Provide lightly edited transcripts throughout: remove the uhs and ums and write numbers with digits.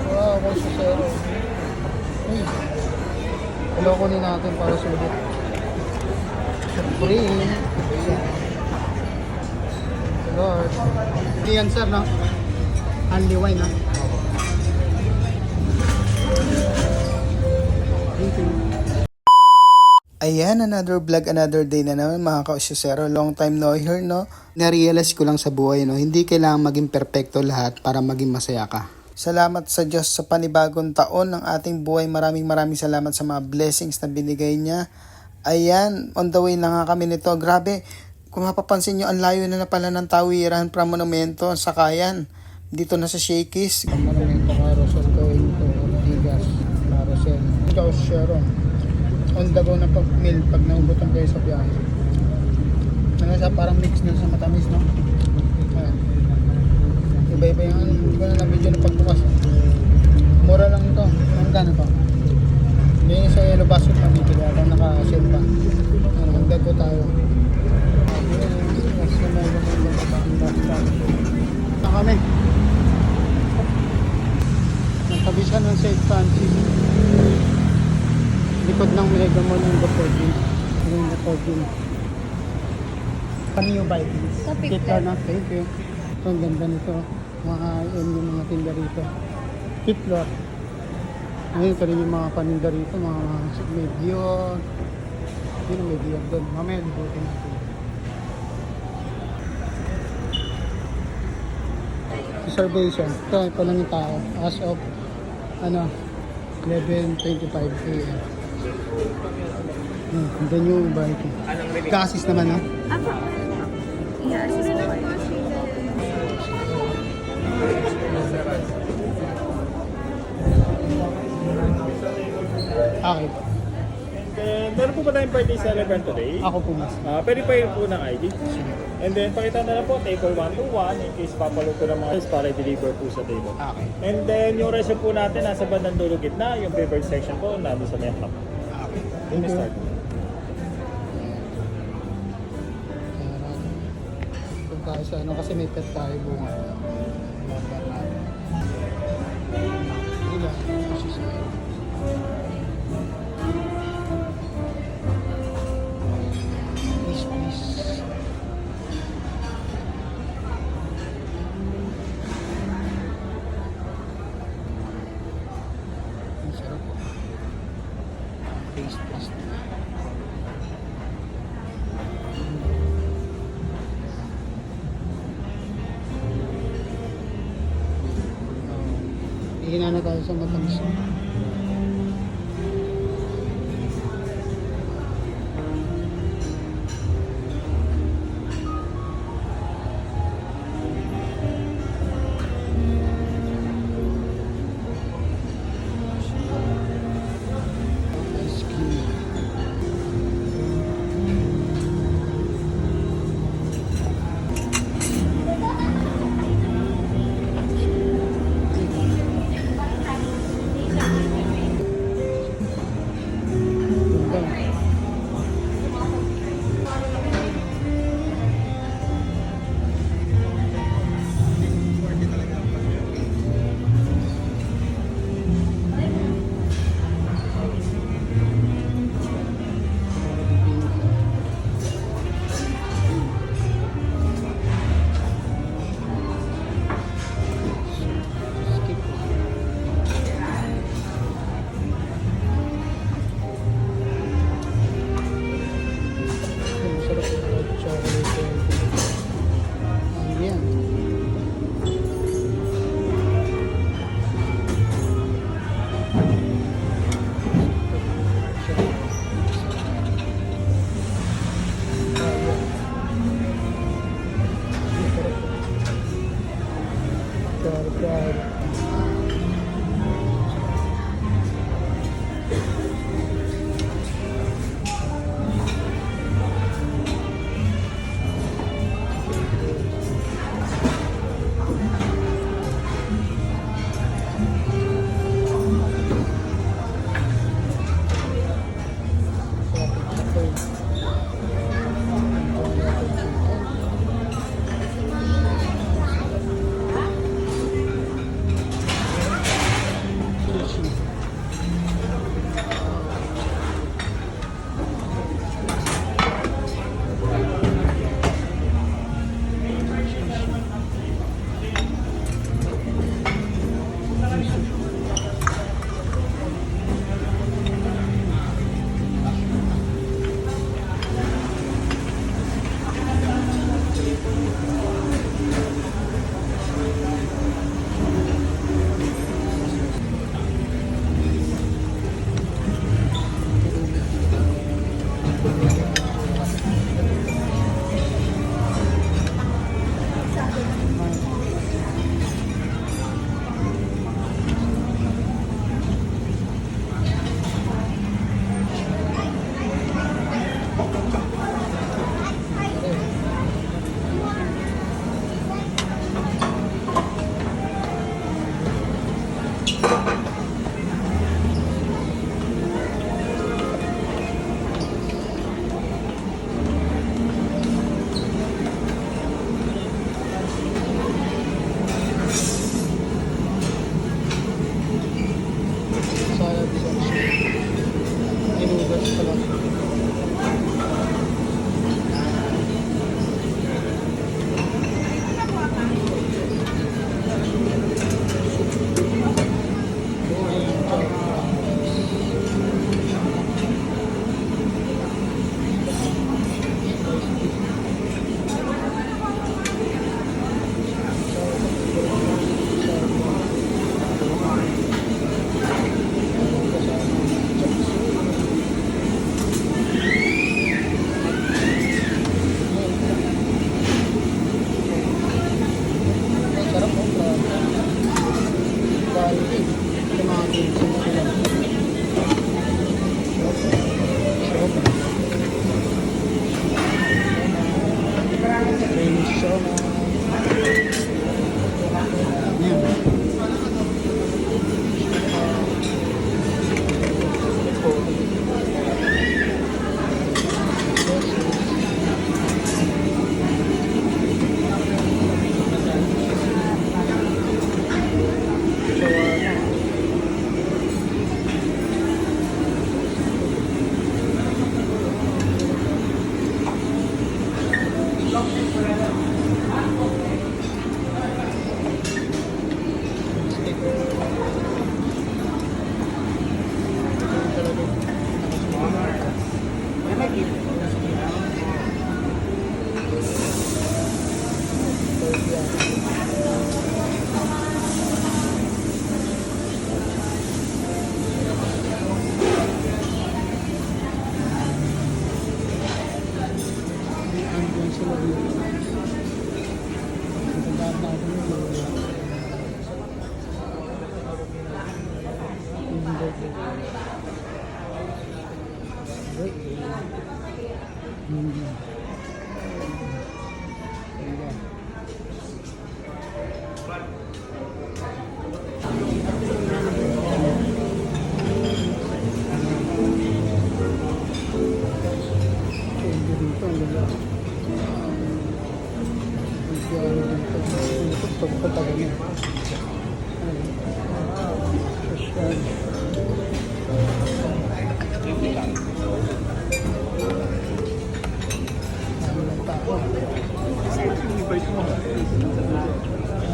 Wow, kung sa zero. Uy. Kulokonin natin para sulit. Supreme. Lord. Hindi yan sir, no? Only wine, no? Thank you. Ayan, another vlog, another day na naman mga ka-osyosero. Long time no here, no? Narealize ko lang sa buhay, no? Hindi kailangan maging perfecto lahat para maging masaya ka. Salamat sa Diyos sa panibagong taon ng ating buhay. Maraming salamat sa mga blessings na binigay niya. Ayan, on the way na nga kami nito. Grabe, kung mapapansin nyo, ang layo na pala ng Tawiran from Monumento, Sakayan. Dito na sa Shakey's. Monumento, Carousel, going to Ortigas, Carousel. Ikaw, Sharon. On the go na meal pag naubutan kayo sa biyahe. Ano siya, parang mix na sa matamis, no? Ayan. Iba-iba yung ano, hindi ko na lang video na pagbukas. Mura lang ito. Magkano to? Hindi yung sa yellow basket pamibili. Ako naka-sale pa. Ano, magdago tayo. Ito kami. Nagtabi siya ng St. Francis. Likod ng Mega Mall ng Gopodin. Yung Gopodin. Kami yung Vikings. Sa picture. Kita na, thank you. Ito, ang ganda nito. Yung mga tinda rito. Fifth floor. Ngayon, ito rin yung mga paninda rito. Mga medyo. Yun, medyo doon. Mamaya, libutin natin. Reservation. Ito lang yung tao. As of, 11:25 a.m. Then yung bike. Gasis naman, no? Apo. Yes, is Okay. And then, meron po ba tayong birthday celebrant today? Ako po mas. Pwede pa yun po ng ID. And then, pakita na lang po, table 121 in case papalo po ng mga rice para i-deliver po sa table. Okay. And then, yung recipe po natin, nasa bandang dulo gitna, yung favorite section po, nandun sa may harap. Okay. Thank you. Start. Kung tayo sa ano, kasi may pet tayo bunga. Please. Ang sarap po. Taste plus. Hihina na tayo sa matamis. Ice cream.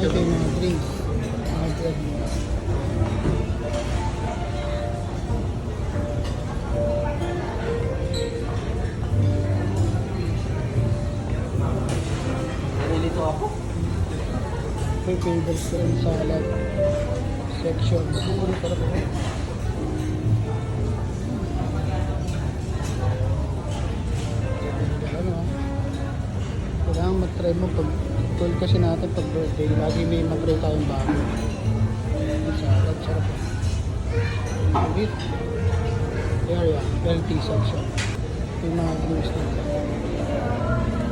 Ito yung mga drinks. Mga bread. Nalilito ako. May favorite ko rin salad section. Siguro sarap ako. Ano, kailangan mag-try mo pag goal kasi natin pag birthday. Lagi may mag-try tayong bago. Yung salad, sarap. Eat. Area, healthy section. Yung mga drinks nito.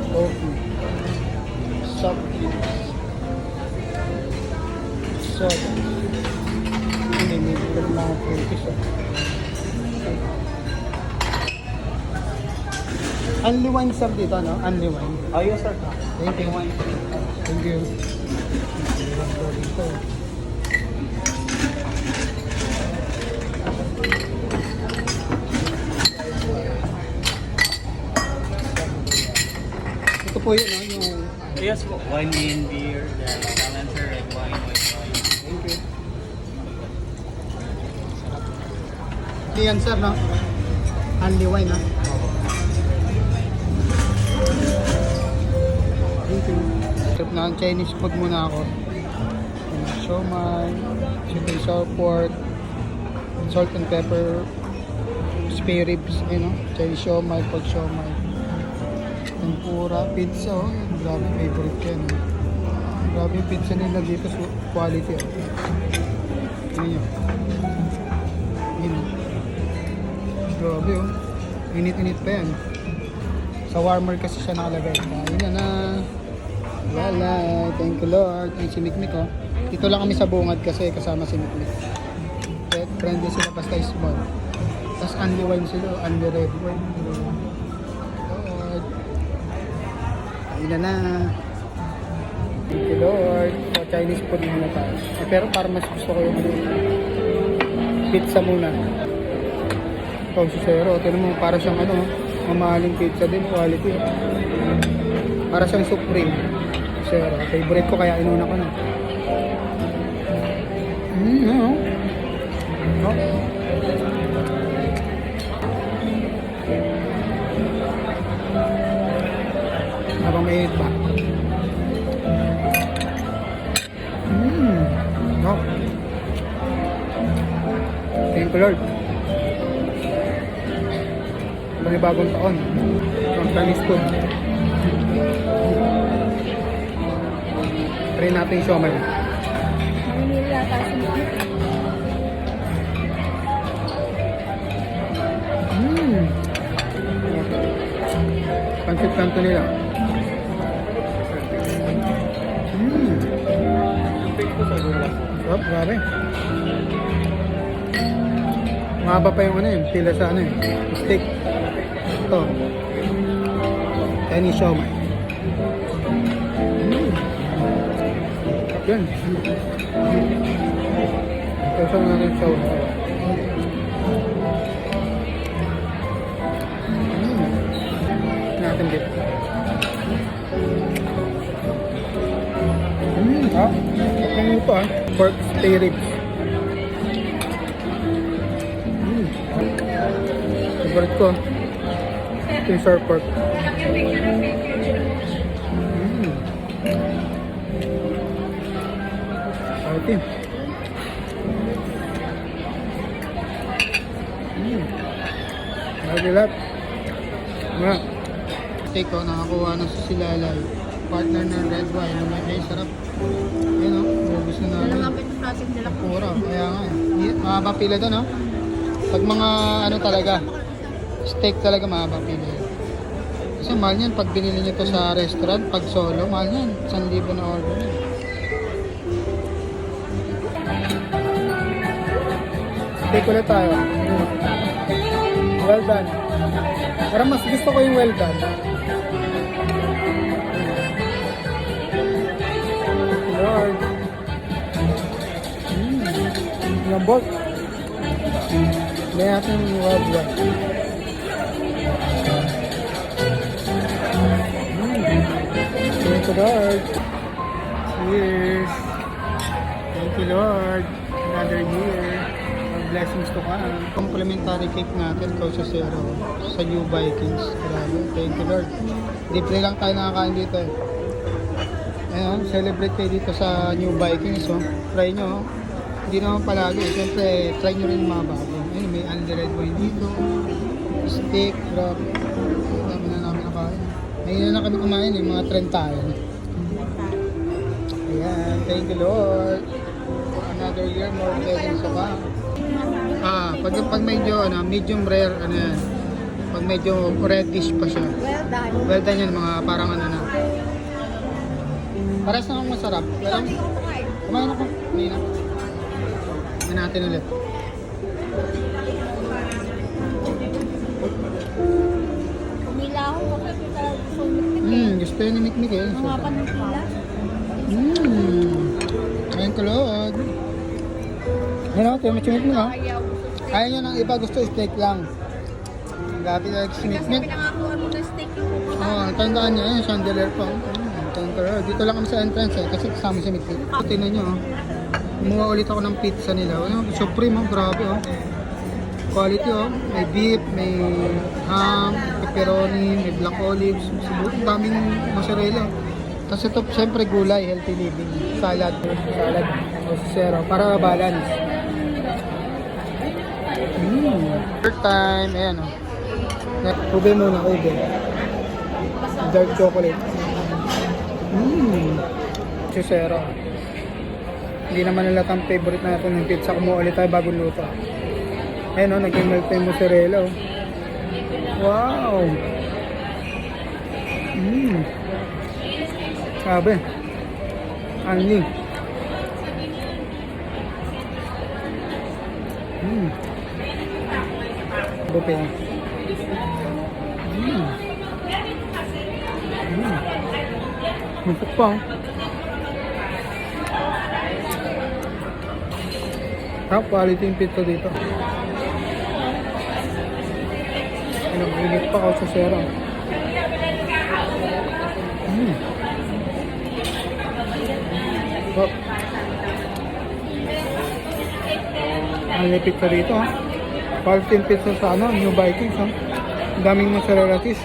Coffee. Soft drinks. Soda. Hindi, may mga fruities. Only wine sir dito, no? Only wine. Oh, yes, sir. Thank you. Thank you. Dito. Ito po yun, no? Yung... Yes po. Wine and beer, the balancer, red wine, white wine. Thank you. Ito yan, sir, no? Only wine, no? Thank you. Trip na ang Chinese food muna ako. Siomai, sweet and sour pork, salt and pepper, spare ribs, you know, Chinese siomai, pork siomai, tempura, pizza, oh, grabe favorite yan. Grabe yung pizza nila dito, quality. Ano nyo? Yun. Grabe, oh. Init-init pa yan. Sa warmer kasi siya nakalagay. Ayun na. Wala. Thank you Lord. Ay, si Mikmik, oh. Dito lang kami sa bungad kasi kasama si Mikmik. Friendly sila basta small. Tapos only wine sila. Only red wine. Lord. Ayun na. Thank you Lord. So, Chinese food muna tayo. Eh, pero parang mas gusto ko yung pizza muna. Ito si Zero. Tignan mo, para siyang ano, mamahaling pizza din. Quality. Para siyang Supreme. Zero. Favorite ko kaya inuna ko na. No. No. Habang mainit pa. No. Thank you Lord. Panibagong taon. Ang Chinese food. Try natin yung siomai. Mamimili yata si Mami. Pancit kanto nila. Sarap, grabe. Mahaba pa yung ano yun, pila sa ano yun, steak. Ito. Chinese siomai. Yan. Ito natin siomai. Natin dito. Ano ito ah? Pork spare ribs. Favorite ko. Ito yung sour pork. Okay. Lagi lahat. Mga. Steak ko, nakakuha na sa Silalay. Partner ng red wine. Ay, sarap. Yan o, ubus na namin. Nalangapit yung plastic nila. Pura, kaya nga eh. Mahaba pila doon, no? Pag mga ano talaga, steak talaga mahaba pila. Kasi mahal yan pag binili nyo to sa restaurant, pag solo, mahal yan. 1,000 na order yan. Steak ulit tayo. Well done. Parang mas gusto ko yung well done. Lord. Lambot. May natin yung well done. Thank you, Lord. Cheers. Thank you, Lord. Another year. More blessings to come. Complimentary cake natin, Coach Zero, sa New Vikings. Grabe. Thank you, Lord. Deeply lang tayo nakakain dito eh. Ayan, celebrate kayo dito sa New Vikings. Oh. Try nyo. Oh. Hindi naman palagi. Siyempre, try nyo rin yung mga bago. Ayun, may unleaded wine dito. Steak, grabe. Dami na namin nakain. Ngayon na kami kumain eh, mga trend tayo. Ayan, thank you Lord. Another year, more blessings sa ka. Pag medyo medium rare, ano yan. Pag medyo reddish pa siya. Well done. Well done yan, mga parang ano na. Pares na masarap. Pero, Hindi ko kumain. kumain ako. Kumain ako. Kumain natin ulit. Umila ako kasi talaga gusto umiktik. Gusto yun ni Mikmik eh. Mga panukila. Ayun ko Lord. Ayun ako, tumachimik mo ha. Ayaw gusto steak. Ayaw nyo ng iba, gusto steak lang. Grabe na si Kasi Mikmik. pinangakuha mo ng steak yung pupunta. Oo, tandaan niya yun, chandelier pa. Dito lang kami sa entrance eh, kasi kasama si Mikmik. Tingnan nyo oh. Kumuha ulit ako ng pizza nila. Supreme oh, grabe oh. Quality oh. May beef, may ham, pepperoni, may black olives, daming mozzarella. Tapos ito, siyempre gulay, healthy living. Salad, zero, para balance. Third time, ayan oh. Ube muna, ube. Dark chocolate. Zero. Hindi naman nila ang favorite natin ng pizza. Kumuha ulit tayo bagong luto. Ayan o, naging melt yung mozzarella o. Wow! Sabi. Anli. Bupe. Masuk pa. Quality yung pizza dito. Init pa ako sa sero. Oh. Ang pizza dito. Quality yung pizza sa New Vikings. Ang daming mozzarella cheese.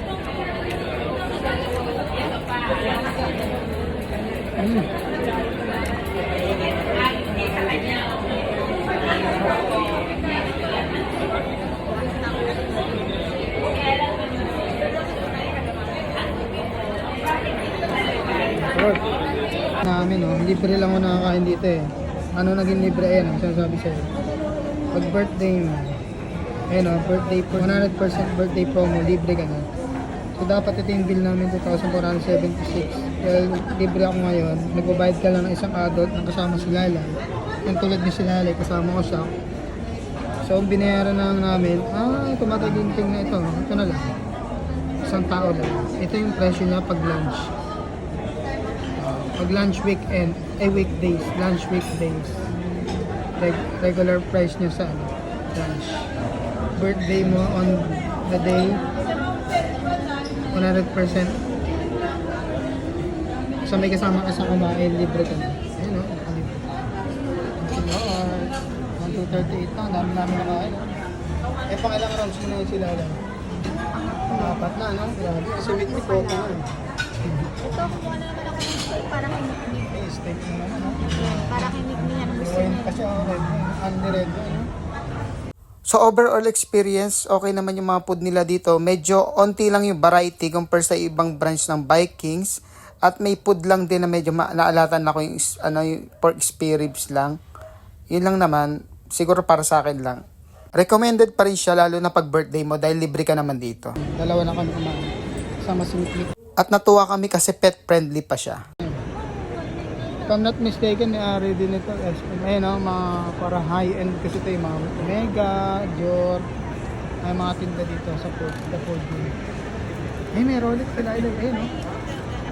Namin libre lang ako nakakain dito eh. Ano naging libre eh, sinasabi sa'yo. Pag birthday mo, birthday po, 100% birthday promo, libre ka na. So dapat ito yung bill namin 2,476. Well, libre ako ngayon, nagbabayad ka lang ng isang adult na kasama si Lala. Yung tulad ni si Lala, kasama ko siya. So binayaran na lang namin, tumataginting na ito na lang. Isang tao lang. Ito yung presyo niya pag lunch. Pag lunch weekend, weekdays, lunch weekdays. Regular price niya sa lunch. Birthday mo on the day, 100%. So may kasama ka sa kumain, libre ka na. Ayun o, libre. Lord, 1,238 na, dami namin nakain. Pangilang rounds mo na yung sila lang. Apat na, no? Grabe, kasi with me, coke na. Ito, kumuha na naman ako ng steak para kay Mikmi. Steak na naman, no? Para kay Mikmi yan. Gusto Wine niya. kasi ako, unleaded, no? So overall experience, okay naman yung mga food nila dito. Medyo onti lang yung variety compare sa ibang branch ng Vikings. At may food lang din na medyo naalatan ako yung, yung pork spare ribs lang. Yun lang naman, siguro para sa akin lang. Recommended pa rin siya lalo na pag birthday mo dahil libre ka naman dito. Dalawa na kami kumain. basta masimiklik. At natuwa kami kasi pet friendly pa siya. If I'm not mistaken, may-ari din ito. Ayun o, mga para high-end kasi ito yung mga Omega, Dior. Ay mga tinda dito sa food, the food room. Ay, may Rolex sila. Ayun o.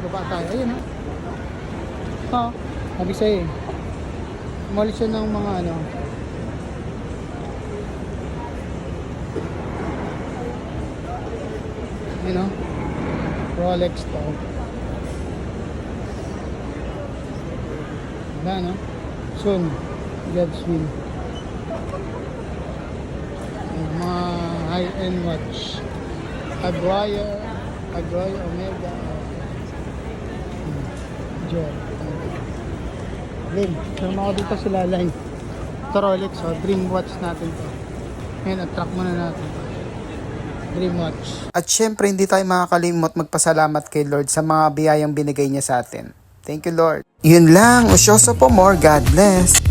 Baba tayo. Ayun o. Ito, sabi sa'yo eh. Mall siya ng mga ano. Ayun o. Rolex to. Diba no? Soon. God's will. Mga high-end watch. Aguaya, Omega, Dior. Lim, sama ako dito sila line. Ito Rolex, dream watch natin to. Ngayon, attract muna natin. Dream watch. At syempre, hindi tayo makakalimot magpasalamat kay Lord sa mga biyayang binigay niya sa atin. Thank you, Lord. Yun lang. Usyoso po more. God bless.